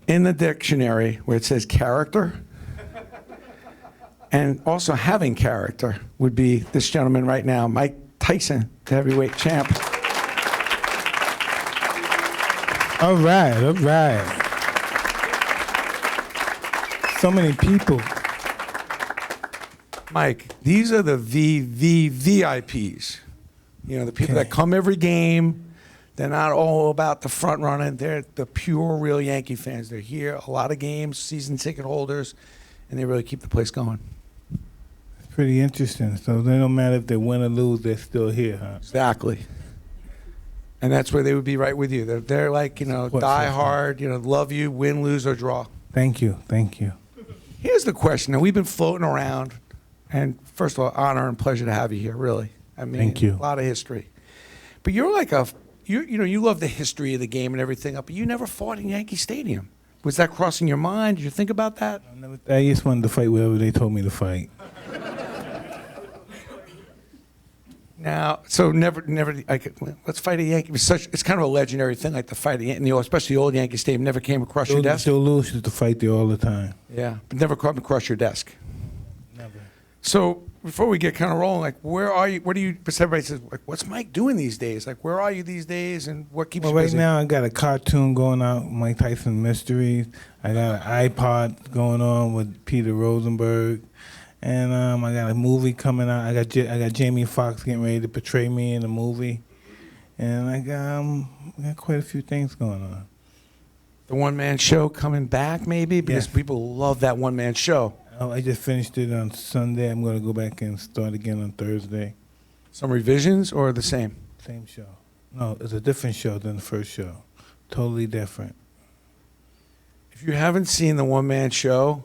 in the dictionary where it says character and also having character would be this gentleman right now, Mike Tyson, the heavyweight champ. All right, all right. So many people. Mike, these are the VVVIPs. You know, the people that come every game. They're not all about the front running. They're the pure, real Yankee fans. They're here a lot of games, season ticket holders, and they really keep the place going. It's pretty interesting. So they don't matter if they win or lose, they're still here, huh? Exactly. And that's where they would be right with you. They're like, you know, die hard, you know, love you, win, lose, or draw. Thank you, thank you. Here's the question. Now, we've been floating around, and first of all, honor and pleasure to have you here, really. I mean, thank you. A lot of history. But you're like you know, you love the history of the game and everything, but you never fought in Yankee Stadium. Was that crossing your mind? Did you think about that? I just wanted to fight wherever they told me to fight. Now, so never. Let's fight a Yankee. It's kind of a legendary thing, like the fight, especially the old Yankee Stadium. Never came across your desk. Joe Louis used to fight there all the time. Yeah, but never come across your desk. Never. So before we get kind of rolling, like, where are you? What do you? Because everybody says, like, what's Mike doing these days? Like, where are you these days, and what keeps you busy? Right now I got a cartoon going out, Mike Tyson Mysteries. I got an iPod going on with Peter Rosenberg. And I got a movie coming out. I got Jamie Foxx getting ready to portray me in a movie, and I got quite a few things going on. The one-man show coming back, maybe, because people love that one-man show. Oh, I just finished it on Sunday. I'm going to go back and start again on Thursday. Some revisions or the same? Same show. No, it's a different show than the first show. Totally different. If you haven't seen the one-man show,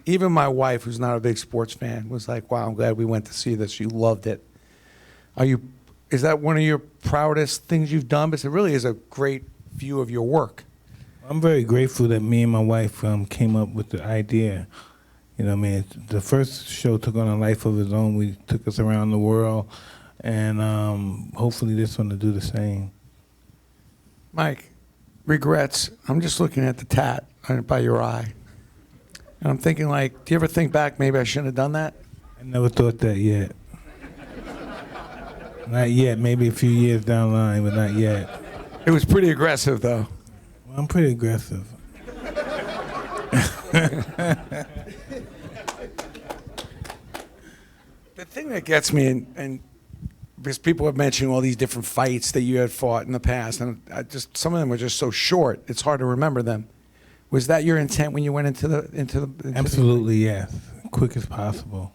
even my wife, who's not a big sports fan, was like, wow, I'm glad we went to see this. She loved it. Is that one of your proudest things you've done? Because it really is a great view of your work. I'm very grateful that me and my wife came up with the idea. You know what I mean? The first show took on a life of its own. We took us around the world, and hopefully this one will do the same. Mike, regrets. I'm just looking at the tat by your eye. And I'm thinking, like, do you ever think back, maybe I shouldn't have done that? I never thought that yet. Not yet. Maybe a few years down the line, but not yet. It was pretty aggressive, though. Well, I'm pretty aggressive. The thing that gets me, and because people have mentioned all these different fights that you had fought in the past, and some of them were just so short, it's hard to remember them. Was that your intent when you went into the Absolutely, yes. Quick as possible.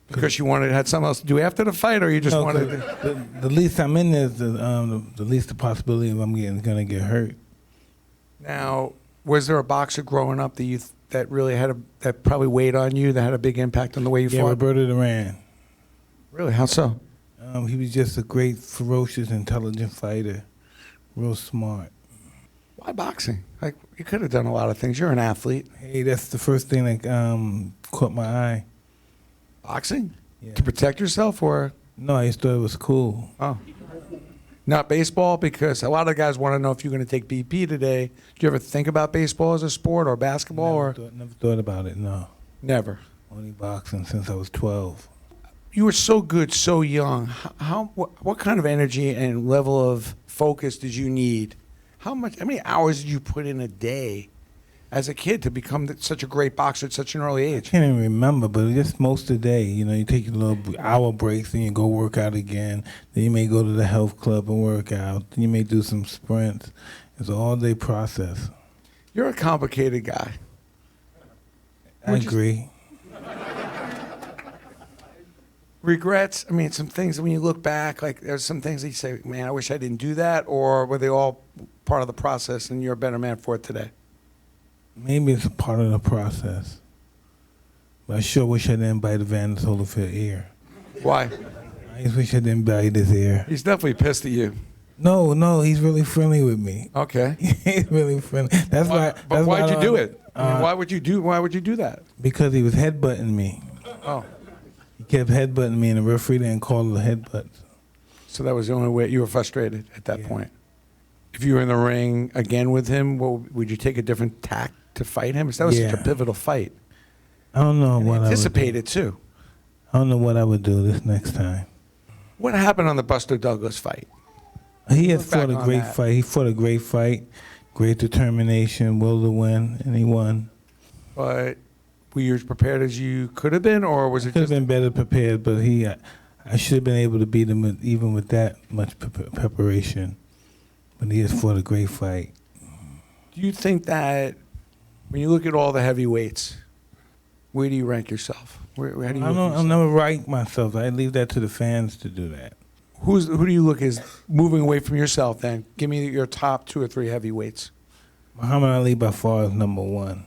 Because you had something else to do after the fight, or you just wanted to... The least I'm in there, the least the possibility of I'm gonna get hurt. Now, was there a boxer growing up that really that probably weighed on you, that had a big impact on the way you fought? Roberto Duran. Really? How so? He was just a great, ferocious, intelligent fighter. Real smart. Why boxing? Like, you could have done a lot of things. You're an athlete. Hey, that's the first thing that caught my eye. Boxing? Yeah. To protect yourself, or? No, I just thought it was cool. Oh. Not baseball? Because a lot of guys want to know if you're going to take BP today. Do you ever think about baseball as a sport, or basketball? Never thought about it, no. Never? Only boxing since I was 12. You were so good, so young. What kind of energy and level of focus did you need? How many hours did you put in a day as a kid to become such a great boxer at such an early age? I can't even remember, but just most of the day. You know, you take your little hour breaks, and you go work out again. Then you may go to the health club and work out. Then you may do some sprints. It's an all-day process. You're a complicated guy. I agree. Regrets? I mean, some things, when you look back, like, there's some things that you say, man, I wish I didn't do that, or were they all part of the process and you're a better man for it today? Maybe it's a part of the process. But I sure wish I didn't bite Evander Holyfield's ear. Why? I just wish I didn't bite his ear. He's definitely pissed at you. No, he's really friendly with me. Okay. He's really friendly. That's why. But why'd you do it? I mean, why would you do that? Because he was headbutting me. Oh. He kept headbutting me, and the referee didn't call the headbutts. So that was the only way you were frustrated at that point. If you were in the ring again with him, would you take a different tack to fight him? That was such a pivotal fight. I don't know what I would do. Anticipated too. I don't know what I would do this next time. What happened on the Buster Douglas fight? He has fought a on great that. fight. He fought a great fight, great determination, will to win, and he won. But were you as prepared as you could have been, or was it Could have just been better prepared, but I should have been able to beat him even with that much preparation. But he has fought a great fight. Do you think that when you look at all the heavyweights, where do you rank yourself? How do you look at I'll yourself? never rank myself. I leave that to the fans to do that. Who do you look as moving away from yourself then? Give me your top 2 or 3 heavyweights. Muhammad Ali by far is number 1.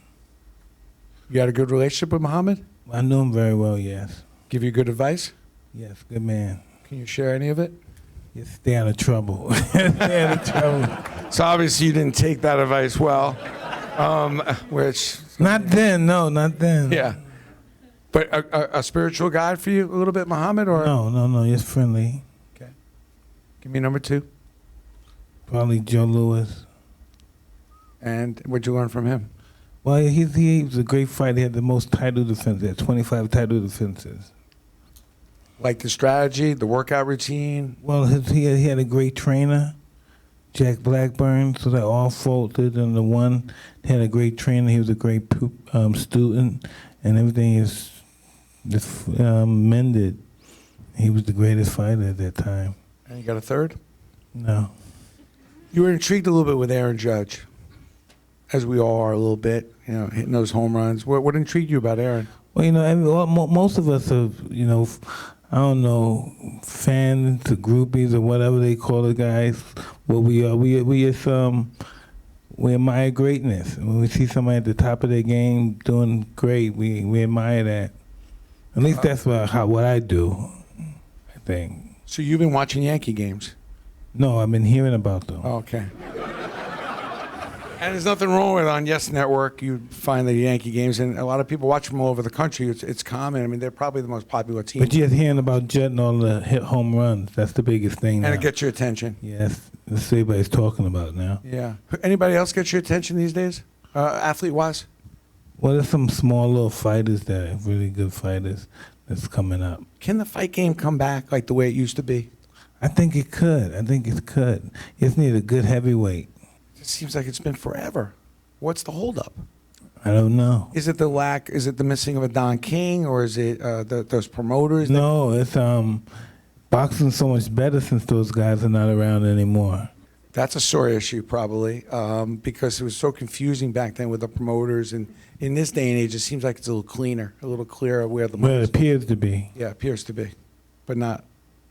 You had a good relationship with Muhammad? I knew him very well, yes. Give you good advice? Yes, good man. Can you share any of it? Yes, stay out of trouble. Stay out of trouble. So obviously you didn't take that advice well, which... Not then, no, not then. Yeah. But a spiritual guide for you a little bit, Muhammad? Or No, just friendly. Okay. Give me number 2. Probably Joe Louis. And what'd you learn from him? Well, he was a great fighter. He had the most title defenses. He had 25 title defenses. Like the strategy, the workout routine? Well, he had a great trainer, Jack Blackburn, so they all folded in the one. He had a great trainer. He was a great student, and everything is just mended. He was the greatest fighter at that time. And you got a 3rd? No. You were intrigued a little bit with Aaron Judge, as we all are a little bit, hitting those home runs. What intrigued you about Aaron? Well, most of us are, I don't know, fans or groupies or whatever they call the guys. What we are, we admire greatness. When we see somebody at the top of their game doing great, we admire that. At least that's what I do, I think. So you've been watching Yankee games? No, I've been hearing about them. Oh, okay. And there's nothing wrong with on Yes Network. You find the Yankee games, and a lot of people watch them all over the country. It's common. I mean, they're probably the most popular team. But you're hearing about Jet and all the hit home runs. That's the biggest thing now. And it gets your attention. Yes, that's what everybody's talking about now. Yeah. Anybody else get your attention these days, athlete-wise? Well, there's some small little fighters that are really good fighters that's coming up. Can the fight game come back like the way it used to be? I think it could. It just need a good heavyweight. It seems like it's been forever. What's the holdup? I don't know. Is it the lack? Is it the missing of a Don King, or is it those promoters? No, it's boxing's so much better since those guys are not around anymore. That's a sore issue, probably, because it was so confusing back then with the promoters. And in this day and age, it seems like it's a little cleaner, a little clearer where the Well, money's it appears to be. Yeah, it appears to be, but not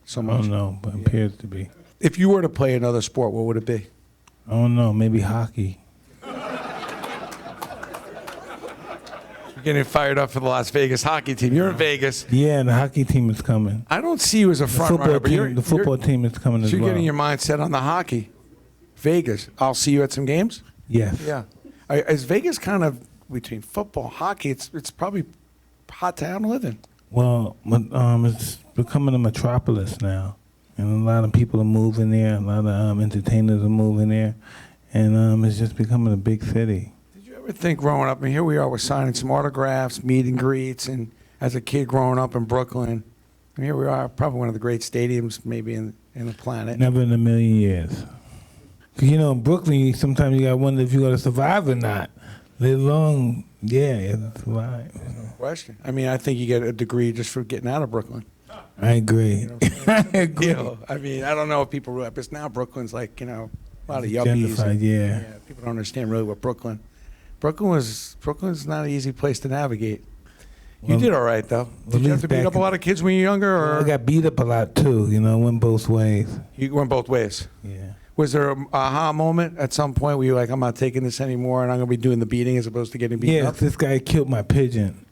so I much. don't know, but it appears to be. If you were to play another sport, what would it be? I don't know, maybe hockey. You're getting fired up for the Las Vegas hockey team. You're in Vegas. Yeah, and the hockey team is coming. I don't see you as a front runner, but The football team is coming as you're well. getting your mindset on the hockey. Vegas. I'll see you at some games? Yes. Yeah. Is Vegas kind of between football, hockey? It's probably a hot town to live in. Well, it's becoming a metropolis now, and a lot of people are moving there. A lot of entertainers are moving there, and it's just becoming a big city. Did you ever think growing up, and here we are, we're signing some autographs, meet and greets, and as a kid growing up in Brooklyn, and here we are, probably one of the great stadiums maybe in the planet. Never in a million years. 'Cause, in Brooklyn, sometimes you got to wonder if you're going to survive or not. Live long, yeah, you survive. No question. I mean, I think you get a degree just for getting out of Brooklyn. I agree. I agree. I mean, I don't know if people realize, but now Brooklyn's like, a lot of yuppies. Gentrified, yeah. People don't understand really what Brooklyn's not an easy place to navigate. You did all right, though. Did you have to beat up a lot of kids when you were younger? Or? I got beat up a lot, too, went both ways. You went both ways. Yeah. Was there an aha moment at some point where you were like, I'm not taking this anymore and I'm going to be doing the beating as opposed to getting beaten up? This guy killed my pigeon.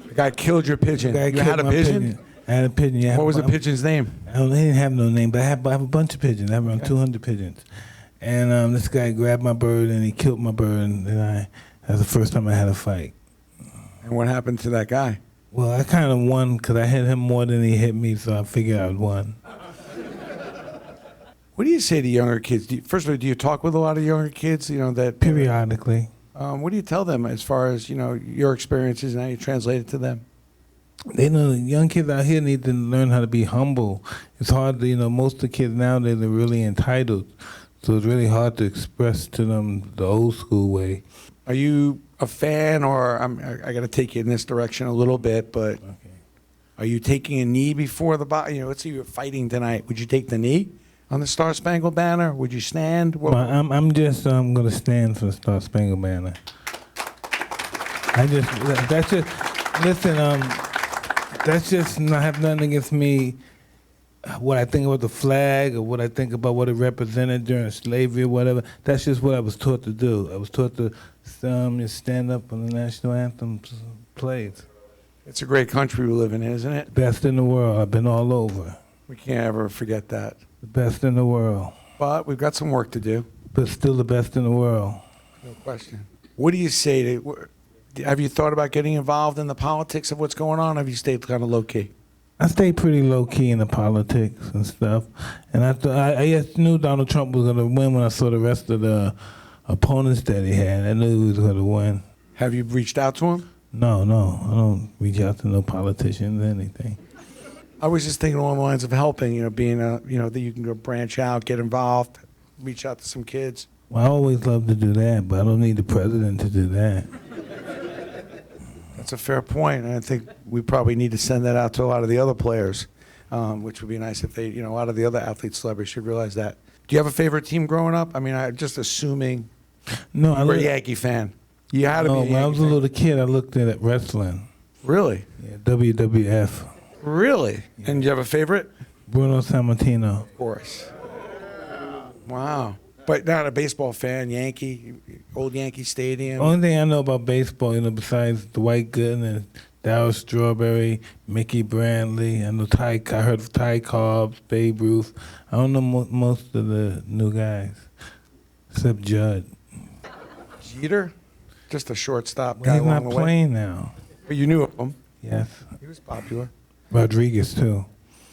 The guy killed your pigeon. The guy You killed had a my pigeon? I had a pigeon, yeah. What was the pigeon's name? He didn't have no name, but I have a bunch of pigeons. I have around 200 pigeons. And this guy grabbed my bird and he killed my bird, and that was the first time I had a fight. And what happened to that guy? Well, I kind of won because I hit him more than he hit me, so I figured I won. What do you say to younger kids? First of all, do you talk with a lot of younger kids? You know that Periodically. What do you tell them as far as your experiences and how you translate it to them? They know the young kids out here need to learn how to be humble. It's hard to, most of the kids nowadays are really entitled. So it's really hard to express to them the old school way. Are you a fan, or I got to take you in this direction a little bit, but are you taking a knee before the body? Let's say you're fighting tonight. Would you take the knee on the Star Spangled Banner? Would you stand? Well, I'm just going to stand for the Star Spangled Banner. That's just not have nothing against me. What I think about the flag or what I think about what it represented during slavery or whatever. That's just what I was taught to do. I was taught to just stand up when the national anthem plays. It's a great country we live in, isn't it? Best in the world. I've been all over. We can't ever forget that. The best in the world. But we've got some work to do. But still the best in the world. No question. What do you say to? Have you thought about getting involved in the politics of what's going on? Or have you stayed kind of low key? I stayed pretty low key in the politics and stuff, and I just knew Donald Trump was going to win when I saw the rest of the opponents that he had. I knew he was going to win. Have you reached out to him? No, I don't reach out to no politicians or anything. I was just thinking along the lines of helping. Being that you can go branch out, get involved, reach out to some kids. Well, I always love to do that, but I don't need the president to do that. That's a fair point, and I think we probably need to send that out to a lot of the other players, which would be nice if they, a lot of the other athletes, celebrities should realize that. Do you have a favorite team growing up? I mean, I'm just assuming no, you were a Yankee fan. You had to be a Yankee when I was a fan. little kid, I looked at wrestling. Really? Yeah, WWF. Really? Yeah. And do you have a favorite? Bruno Sammartino. Of course. Wow. But not a baseball fan, old Yankee Stadium. Only thing I know about baseball, besides Dwight Gooden and Darryl Strawberry, Mickey Brantley, I heard of Ty Cobb, Babe Ruth. I don't know most of the new guys, except Judd. Jeter? Just a shortstop Well, guy he's along not the way. playing now. But you knew of him. Yes. He was popular. Rodriguez, too.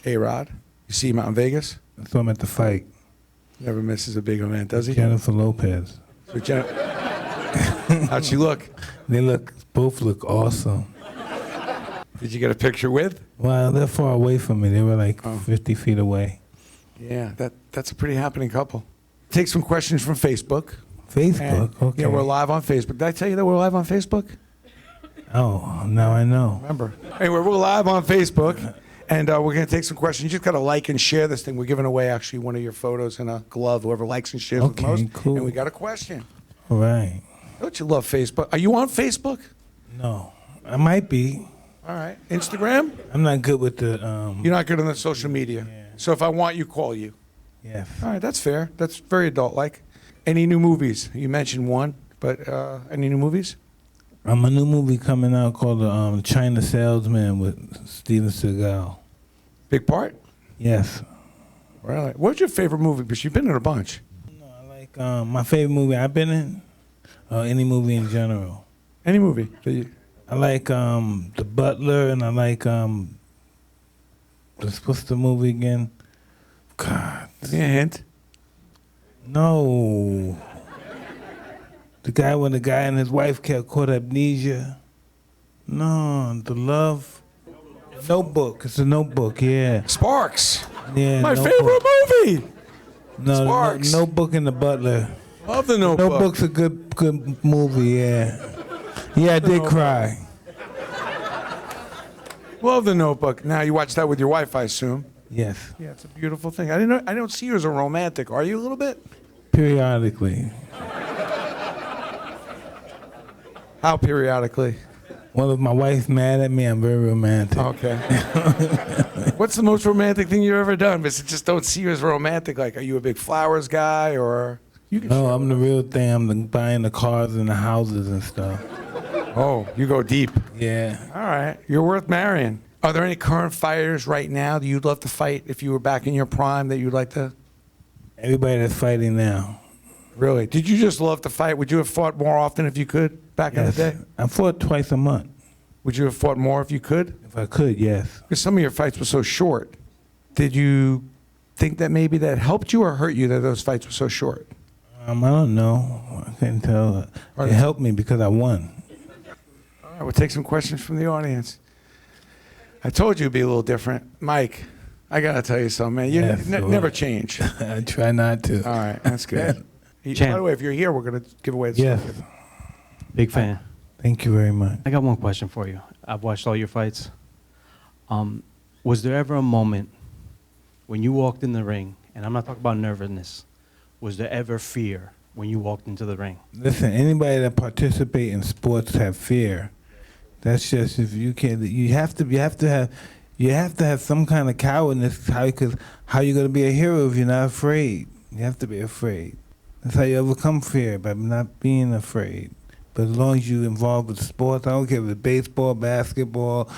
A-Rod. You see him out in Vegas? I saw him at the fight. Never misses a big event, does he? Jennifer Lopez. So how'd she look? Both look awesome. Did you get a picture with? Well, they're far away from me. They were like 50 feet away. Yeah, that's a pretty happening couple. Take some questions from Facebook. Facebook? Okay. Yeah, we're live on Facebook. Did I tell you that we're live on Facebook? Oh, now I know. Remember. Anyway, we're live on Facebook, and we're going to take some questions. You just got to like and share this thing. We're giving away, actually, one of your photos and a glove, whoever likes and shares it the most. Cool. And we got a question. All right. Don't you love Facebook? Are you on Facebook? No. I might be. All right. Instagram? I'm not good with the... You're not good on the social media. Yeah. So if I want you, call you. Yes. All right, that's fair. That's very adult-like. Any new movies? You mentioned one, but any new movies? A new movie coming out called China Salesman with Steven Seagal. Big part? Yes. Really? What's your favorite movie? Because you've been in a bunch. No, I like my favorite movie I've been in. Any movie in general. Any movie? I like The Butler, and I like what's the movie again? God. Give me a hint. No. The guy when the guy and his wife caught amnesia. No, The Love. Notebook. It's a Notebook, yeah. Sparks. Yeah. My Notebook. favorite movie. No, Sparks. Notebook and The Butler. Love the Notebook. Notebook's a good movie, yeah. Yeah, I did cry. Love the Notebook. Now you watch that with your wife, I assume. Yes. Yeah, it's a beautiful thing. I don't see you as a romantic. Are you a little bit? Periodically. How periodically? Well, if my wife's mad at me, I'm very romantic. Okay. What's the most romantic thing you've ever done? But just don't see you as romantic. Like, are you a big flowers guy, or you can? No, I'm the real thing. I'm buying the cars and the houses and stuff. Oh, you go deep. Yeah. All right, you're worth marrying. Are there any current fighters right now that you'd love to fight if you were back in your prime that you'd like to? Everybody that's fighting now. Really? Did you just love to fight? Would you have fought more often if you could back in the day? I fought twice a month. Would you have fought more if you could? If I could, yes. Because some of your fights were so short. Did you think that maybe that helped you or hurt you that those fights were so short? I don't know. I can't tell. It helped me because I won. All right, we'll take some questions from the audience. I told you it'd be a little different. Mike, I got to tell you something, man. You Yes, never change. I try not to. All right, that's good. By Champ. the way, if you're here, we're going to give away the Yes. Big fan. Thank you very much. I got one question for you. I've watched all your fights. Was there ever a moment when you walked in the ring, and I'm not talking about nervousness, was there ever fear when you walked into the ring? Listen, anybody that participate in sports have fear. That's just if you can't. You have to have some kind of cowardness. How you gonna be a hero if you're not afraid? You have to be afraid. That's how you overcome fear, by not being afraid. But as long as you're involved with sports, I don't care if it's baseball, basketball,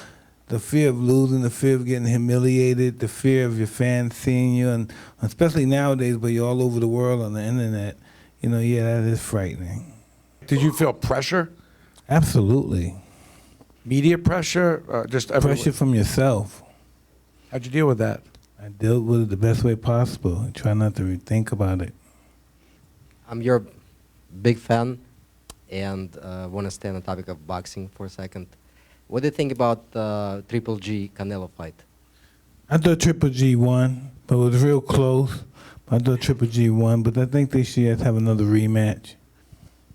the fear of losing, the fear of getting humiliated, the fear of your fans seeing you, and especially nowadays where you're all over the world on the internet, that is frightening. Did you feel pressure? Absolutely. Media pressure? Just Pressure from yourself. How'd you deal with that? I dealt with it the best way possible. I try not to think about it. I'm your big fan, and want to stay on the topic of boxing for a second. What do you think about the Triple G Canelo fight? I thought Triple G won, but it was real close. I thought Triple G won, but I think they should have another rematch.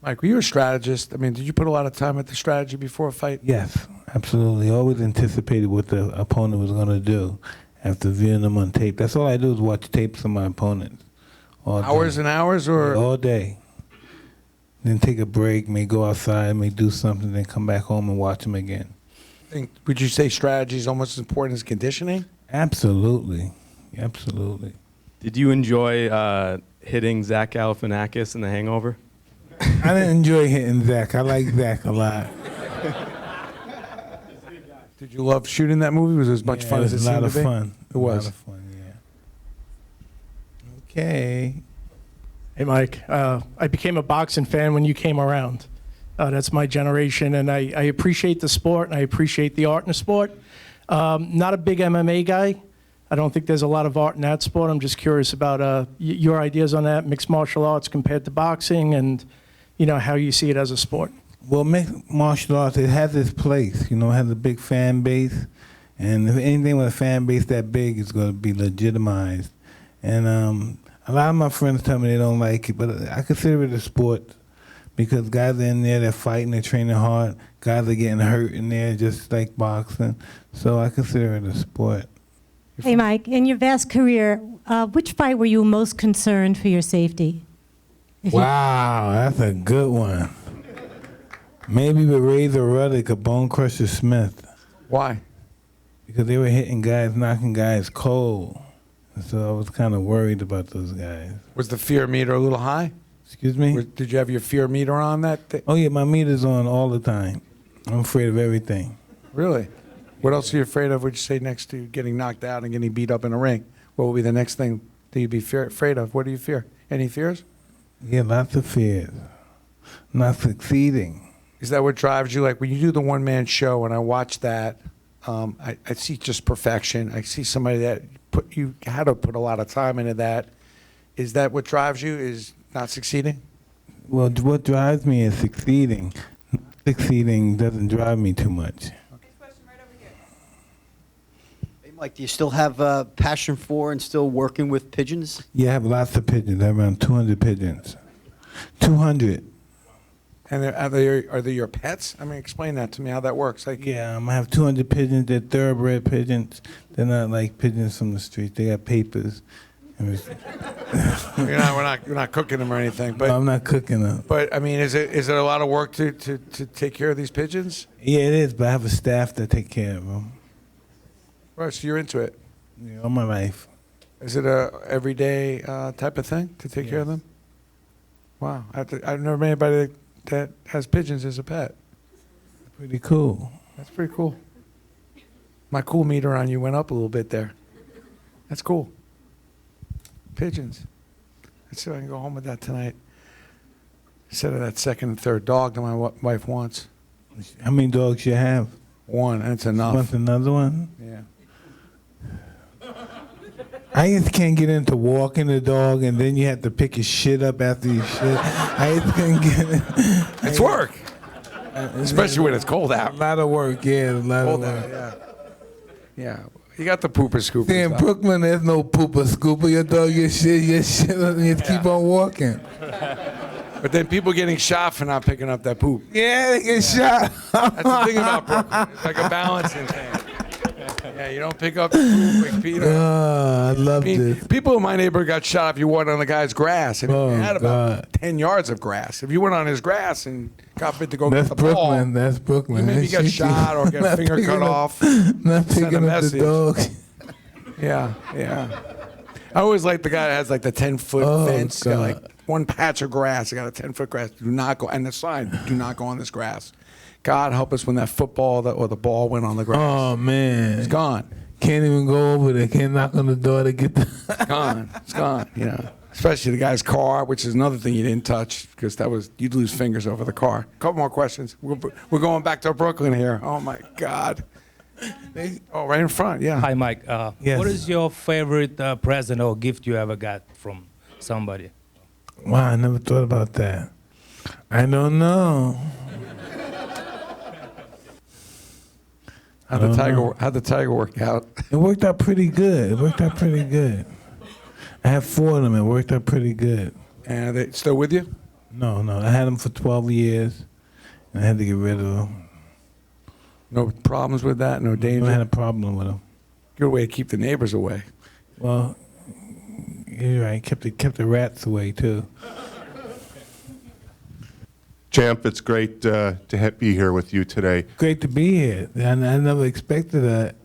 Mike, were you a strategist? I mean, did you put a lot of time into strategy before a fight? Yes, absolutely. Always anticipated what the opponent was going to do after viewing them on tape. That's all I do is watch tapes of my opponents. All Hours day. and hours, or All day. Then take a break, may go outside, may do something, then come back home and watch them again. would you say strategy is almost as important as conditioning? Absolutely. Absolutely. Did you enjoy hitting Zach Galifianakis in The Hangover? I didn't enjoy hitting Zach. I like Zach a lot. Did you love shooting that movie? Was it as much fun as it seemed to be? It was a lot of fun. It was. A lot of fun, yeah. Okay. Hey, Mike. I became a boxing fan when you came around. That's my generation, and I appreciate the sport, and I appreciate the art in the sport. Not a big MMA guy. I don't think there's a lot of art in that sport. I'm just curious about your ideas on that, mixed martial arts compared to boxing, and how you see it as a sport. Well, mixed martial arts, it has its place. It has a big fan base. And if anything with a fan base that big is going to be legitimized. And a lot of my friends tell me they don't like it, but I consider it a sport because guys are in there, they're fighting, they're training hard. Guys are getting hurt in there just like boxing. So I consider it a sport. Hey, Mike, in your vast career, which fight were you most concerned for your safety? Wow, that's a good one. Maybe with Razor Ruddock or Bone Crusher Smith. Why? Because they were hitting guys, knocking guys cold. And so I was kind of worried about those guys. Was the fear meter a little high? Excuse me? Did you have your fear meter on that day? Oh, yeah, my meter's on all the time. I'm afraid of everything. Really? What else are you afraid of, would you say, next to getting knocked out and getting beat up in a ring? What would be the next thing that you'd be afraid of? What do you fear? Any fears? Yeah, lots of fears. Not succeeding. Is that what drives you? Like when you do the one-man show and I watch that, I see just perfection. I see somebody that you had to put a lot of time into that. Is that what drives you, is not succeeding? Well, what drives me is succeeding. Not succeeding doesn't drive me too much. Hey, Mike, do you still have a passion for and still working with pigeons? Yeah, I have lots of pigeons. I have around 200 pigeons. 200. And are they your pets? I mean, explain that to me, how that works. Like, Yeah, I have 200 pigeons. They're thoroughbred pigeons. They're not like pigeons from the street. They got papers. we're not cooking them or anything, but No, I'm not cooking them. But I mean, is it a lot of work to take care of these pigeons? Yeah, it is, but I have a staff that take care of them. Right, so you're into it. All my life. Is it a everyday type of thing to take care of them? Wow, I've never met anybody that has pigeons as a pet. Pretty cool. That's pretty cool. My cool meter on you went up a little bit there. That's cool. Pigeons. Let's see if I can go home with that tonight. Instead of that second and third dog that my wife wants. How many dogs you have? One, and it's Want enough. another one? Yeah. I just can't get into walking the dog, and then you have to pick his shit up after you shit. I just can't get it. It's work, especially when it's cold out. A lot of work, yeah, a lot of Cold work. out, yeah. Yeah, you got the pooper scooper. See, in stuff. Brooklyn, there's no pooper scooper. Your dog get shit, and you keep on walking. But then people getting shot for not picking up that poop. Yeah, they get shot. That's the thing about Brooklyn. It's like a balancing thing. Yeah, you don't pick up the poop like Peter. I love I mean, this. people in my neighborhood got shot if you went on the guy's grass. I mean, he had about 10 yards of grass. If you went on his grass and got fit to go That's get the ball, Brooklyn. That's Brooklyn. you maybe They get shoot you. shot or get a Not finger picking cut up- off. Not Send a picking up message. the dog. Yeah, yeah. I always like the guy that has like the 10-foot Oh, fence. Got God. like one patch of grass. I got a 10-foot grass. Do not go. And the sign, do not go on this grass. God help us when that football or the ball went on the grass. Oh man, It's gone. Can't even go over there. Can't knock on the door to get the. It's gone. It's gone. You know, especially the guy's car, which is another thing you didn't touch because you'd lose fingers over the car. Couple more questions. We're going back to Brooklyn here. Oh my God. Oh, right in front. Yeah. Hi, Mike. Yes. What is your favorite present or gift you ever got from somebody? Wow, I never thought about that. I don't know. How'd the tiger work out? It worked out pretty good. I have 4 of them. It worked out pretty good. And are they still with you? No, I had them for 12 years, and I had to get rid of them. No problems with that? No I danger? had a problem with them. Good way to keep the neighbors away. Well, you're right. Kept the rats away too. Champ, it's great to be here with you today. Great to be here. I never expected a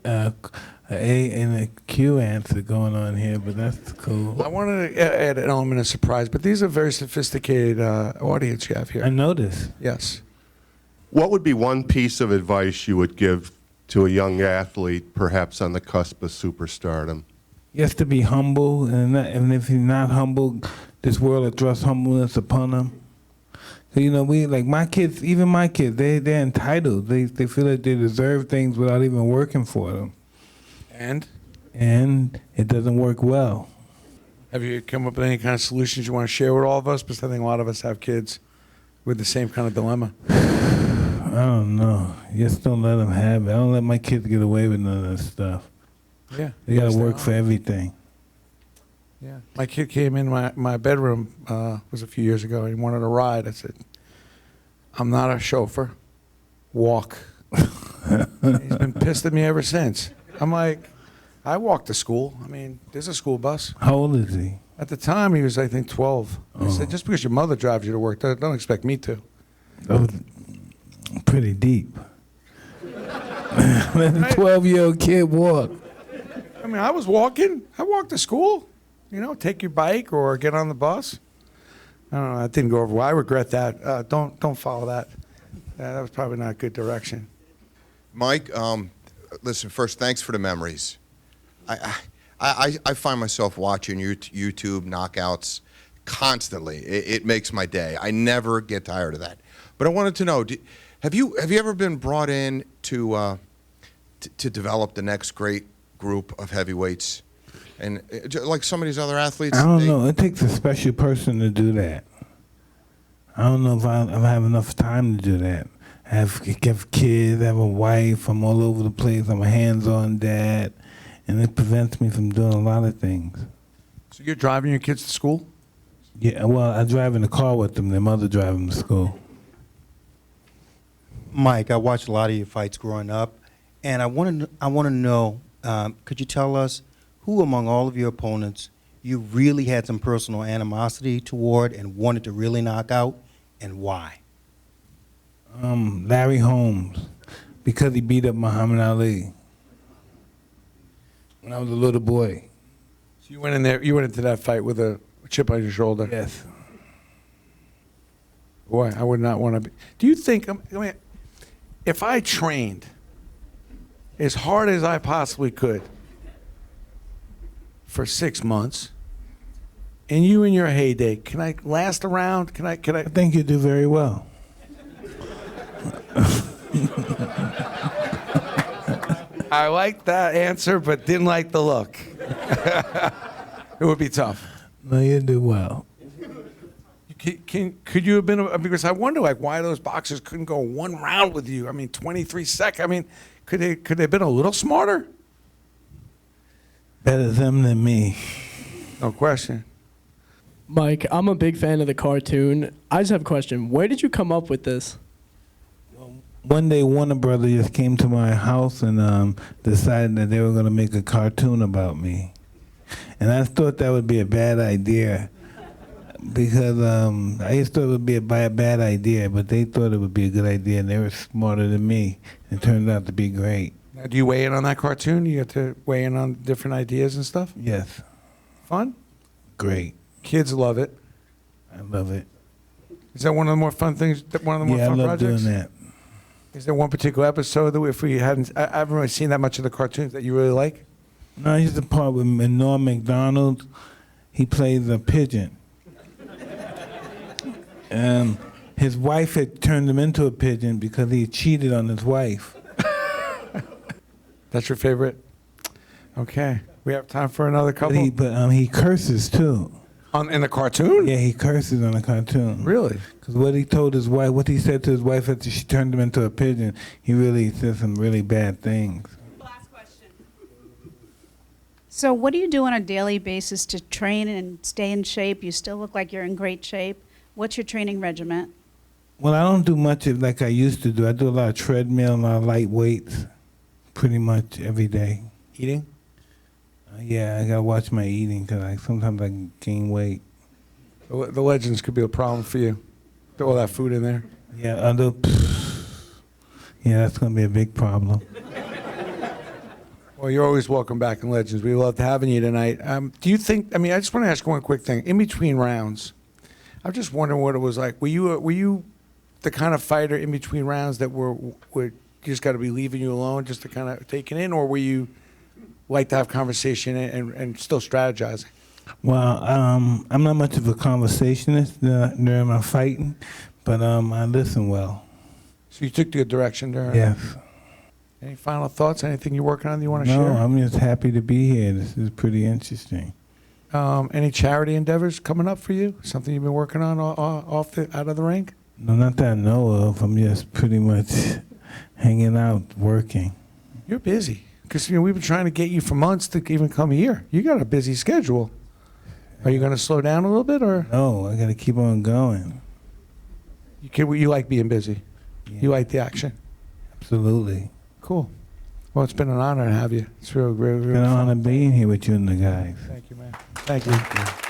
A and a Q answer going on here, but that's cool. I wanted to add an element of surprise, but these are very sophisticated audience you have here. I noticed. Yes. What would be one piece of advice you would give to a young athlete, perhaps on the cusp of superstardom? He has to be humble, and if he's not humble, this world will thrust humbleness upon him. So, you know, my kids, they're entitled. They feel like they deserve things without even working for them. And it doesn't work well. Have you come up with any kind of solutions you want to share with all of us? Because I think a lot of us have kids with the same kind of dilemma. I don't know. Just don't let them have it. I don't let my kids get away with none of that stuff. Yeah. They got to work for everything. Yeah. My kid came in my bedroom, was a few years ago, and he wanted a ride. I said, I'm not a chauffeur. Walk. He's been pissed at me ever since. I'm like, I walk to school. I mean, there's a school bus. How old is he? At the time, he was, I think, 12. I said, just because your mother drives you to work, don't expect me to. That was pretty deep. Let a 12-year-old kid walk. I mean, I was walking. I walked to school. You know, take your bike or get on the bus. I don't know. That didn't go over well. I regret that. Don't follow that. That was probably not a good direction. Mike, listen, first, thanks for the memories. I find myself watching YouTube knockouts constantly. It makes my day. I never get tired of that. But I wanted to know, have you ever been brought in to develop the next great group of heavyweights? And like some of these other athletes? I don't know. It takes a special person to do that. I don't know if I have enough time to do that. I have kids, I have a wife, I'm all over the place, I'm a hands-on dad, and it prevents me from doing a lot of things. So you're driving your kids to school? Yeah, well, I drive in the car with them, their mother drives them to school. Mike, I watched a lot of your fights growing up, and I want to know, could you tell us who among all of your opponents you really had some personal animosity toward and wanted to really knock out, and why? Larry Holmes, because he beat up Muhammad Ali when I was a little boy. So you went in there. You went into that fight with a chip on your shoulder. Yes. Boy, I would not want to be. Do you think? I mean, if I trained as hard as I possibly could for 6 months, and you in your heyday, can I last around? Can I? I think you do very well. I liked that answer, but didn't like the look. It would be tough. No, you do well. Could you have been, because I wonder like why those boxers couldn't go one round with you. I mean, 23 seconds. I mean, could they have been a little smarter? Better them than me. No question. Mike, I'm a big fan of the cartoon. I just have a question. Where did you come up with this? One day, Warner Brothers just came to my house and decided that they were going to make a cartoon about me. And I thought that would be a bad idea because I just thought it would be a bad idea, but they thought it would be a good idea, and they were smarter than me. It turned out to be great. Now, do you weigh in on that cartoon? You get to weigh in on different ideas and stuff? Yes. Fun? Great. Kids love it. I love it. Is that one of the more fun things, one of the more fun projects? Yeah, I love doing that. Is there one particular episode that if we hadn't, I haven't really seen that much of the cartoons that you really like? No, he's the part with Norm MacDonald. He plays a pigeon. His wife had turned him into a pigeon because he cheated on his wife. That's your favorite? Okay. We have time for another couple? But he curses too. In the cartoon? Yeah, he curses on the cartoon. Really? Because what he told his wife, what he said to his wife after she turned him into a pigeon, he really said some really bad things. Last question. So what do you do on a daily basis to train and stay in shape? You still look like you're in great shape. What's your training regimen? Well, I don't do much of like I used to do. I do a lot of treadmill, a lot of light weights, pretty much every day. Eating? Yeah, I gotta watch my eating because sometimes I gain weight. The legends could be a problem for you. All that food in there. Yeah, yeah, that's gonna be a big problem. Well, you're always welcome back in Legends. We loved having you tonight. Do you think? I mean, I just want to ask one quick thing. In between rounds, I'm just wondering what it was like. Were you the kind of fighter in between rounds that were you just got to be leaving you alone just to kind of take it in, or were you like to have conversation and still strategizing? Well, I'm not much of a conversationist during my fighting, but I listen well. So you took the good direction during. Yes. Any final thoughts? Anything you're working on that you want to No, share? I'm just happy to be here. This is pretty interesting. Any charity endeavors coming up for you? Something you've been working on out of the ring? No, not that I know of. I'm just pretty much hanging out, working. You're busy. Because we've been trying to get you for months to even come here. You got a busy schedule. Are you going to slow down a little bit, or? No, I got to keep on going. You like being busy. Yeah. You like the action. Absolutely. Cool. Well, it's been an honor to have you. It's real It's been an honor being here with you and the guys. Thank you, man. Thank you.